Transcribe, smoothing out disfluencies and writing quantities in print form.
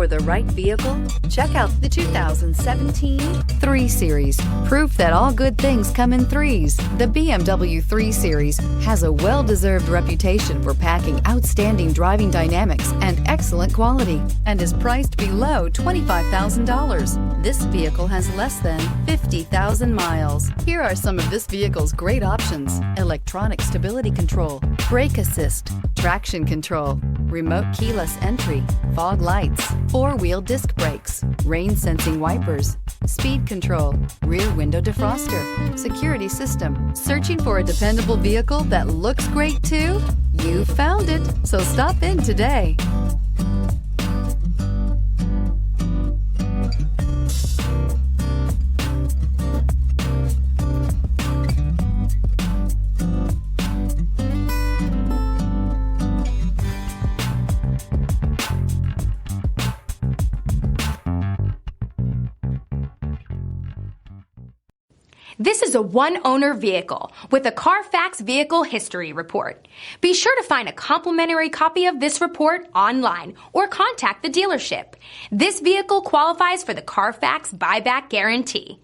for the right vehicle? Check out the 2017 3 Series. Proof that all good things come in threes. The BMW 3 Series has a well-deserved reputation for packing outstanding driving dynamics and excellent quality, and is priced below $25,000. This vehicle has less than 50,000 miles. Here are some of this vehicle's great options: electronic stability control, brake assist, traction control, remote keyless entry, fog lights, 4-wheel disc brakes, rain sensing wipers, speed control, rear window defroster, security system. Searching for a dependable vehicle that looks great too? You found it, so stop in today. This is a one-owner vehicle with a Carfax Vehicle History Report. Be sure to find a complimentary copy of this report online or contact the dealership. This vehicle qualifies for the Carfax Buyback Guarantee.